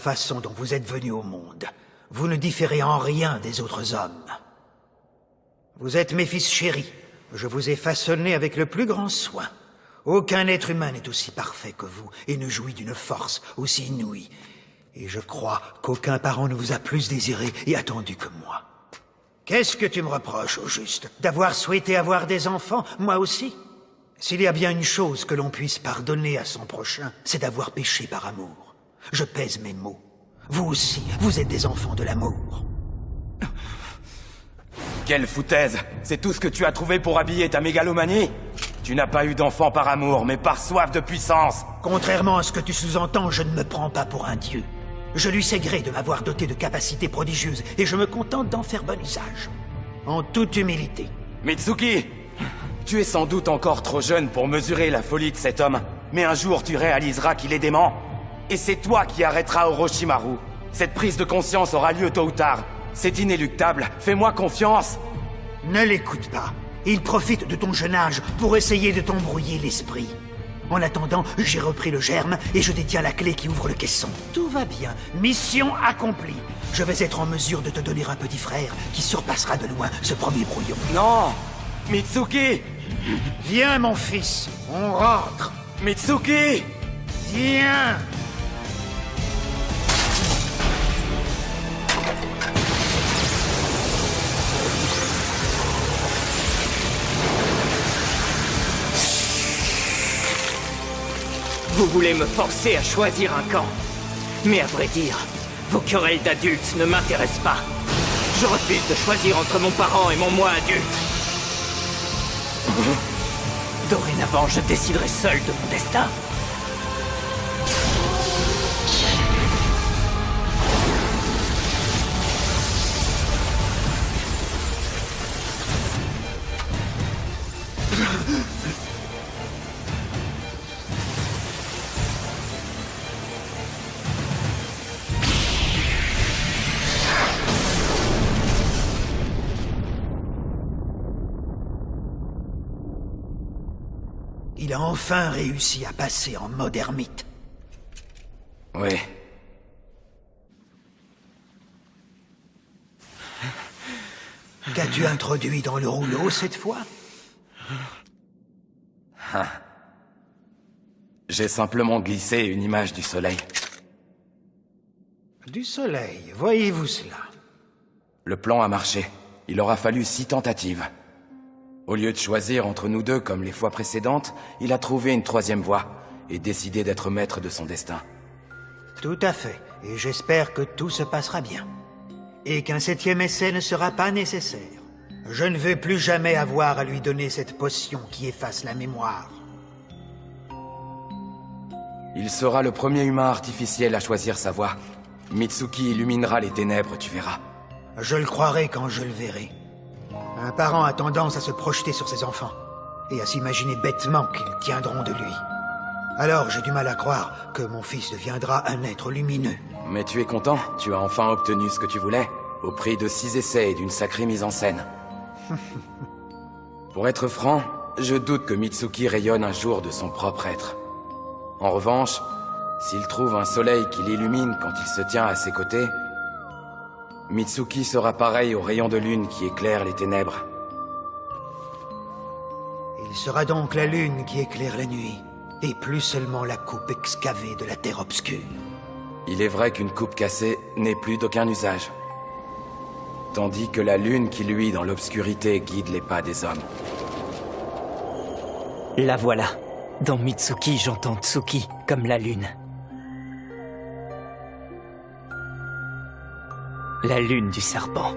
façon dont vous êtes venu au monde, vous ne différez en rien des autres hommes. Vous êtes mes fils chéris. Je vous ai façonnés avec le plus grand soin. Aucun être humain n'est aussi parfait que vous et ne jouit d'une force aussi inouïe. Et je crois qu'aucun parent ne vous a plus désiré et attendu que moi. Qu'est-ce que tu me reproches, au juste? D'avoir souhaité avoir des enfants, moi aussi? S'il y a bien une chose que l'on puisse pardonner à son prochain, c'est d'avoir péché par amour. Je pèse mes mots. Vous aussi, vous êtes des enfants de l'amour. Quelle foutaise! C'est tout ce que tu as trouvé pour habiller ta mégalomanie? Tu n'as pas eu d'enfant par amour, mais par soif de puissance! Contrairement à ce que tu sous-entends, je ne me prends pas pour un dieu. Je lui sais gré de m'avoir doté de capacités prodigieuses, et je me contente d'en faire bon usage. En toute humilité. Mitsuki! Tu es sans doute encore trop jeune pour mesurer la folie de cet homme, mais un jour tu réaliseras qu'il est dément. Et c'est toi qui arrêteras Orochimaru. Cette prise de conscience aura lieu tôt ou tard. C'est inéluctable, fais-moi confiance. Ne l'écoute pas. Il profite de ton jeune âge pour essayer de t'embrouiller l'esprit. En attendant, j'ai repris le germe et je détiens la clé qui ouvre le caisson. Tout va bien. Mission accomplie. Je vais être en mesure de te donner un petit frère qui surpassera de loin ce premier brouillon. Non! Mitsuki! Viens, mon fils. On rentre. Mitsuki! Viens! Vous voulez me forcer à choisir un camp. Mais à vrai dire, vos querelles d'adultes ne m'intéressent pas. Je refuse de choisir entre mon parent et mon moi adulte. Dorénavant, je déciderai seul de mon destin. Il a enfin réussi à passer en mode ermite. Oui. Qu'as-tu introduit dans le rouleau cette fois? J'ai simplement glissé une image du soleil. Du soleil, voyez-vous cela? Le plan a marché. Il aura fallu 6 tentatives. Au lieu de choisir entre nous deux comme les fois précédentes, il a trouvé une 3e voie et décidé d'être maître de son destin. Tout à fait, et j'espère que tout se passera bien. Et qu'un 7e essai ne sera pas nécessaire. Je ne veux plus jamais avoir à lui donner cette potion qui efface la mémoire. Il sera le premier humain artificiel à choisir sa voie. Mitsuki illuminera les ténèbres, tu verras. Je le croirai quand je le verrai. Un parent a tendance à se projeter sur ses enfants, et à s'imaginer bêtement qu'ils tiendront de lui. Alors j'ai du mal à croire que mon fils deviendra un être lumineux. Mais tu es content, tu as enfin obtenu ce que tu voulais, au prix de 6 essais et d'une sacrée mise en scène. Pour être franc, je doute que Mitsuki rayonne un jour de son propre être. En revanche, s'il trouve un soleil qui l'illumine quand il se tient à ses côtés, Mitsuki sera pareil aux rayons de lune qui éclairent les ténèbres. Il sera donc la lune qui éclaire la nuit, et plus seulement la coupe excavée de la terre obscure. Il est vrai qu'une coupe cassée n'est plus d'aucun usage. Tandis que la lune qui luit dans l'obscurité guide les pas des hommes. La voilà. Dans Mitsuki, j'entends Tsuki, comme la lune. La lune du serpent.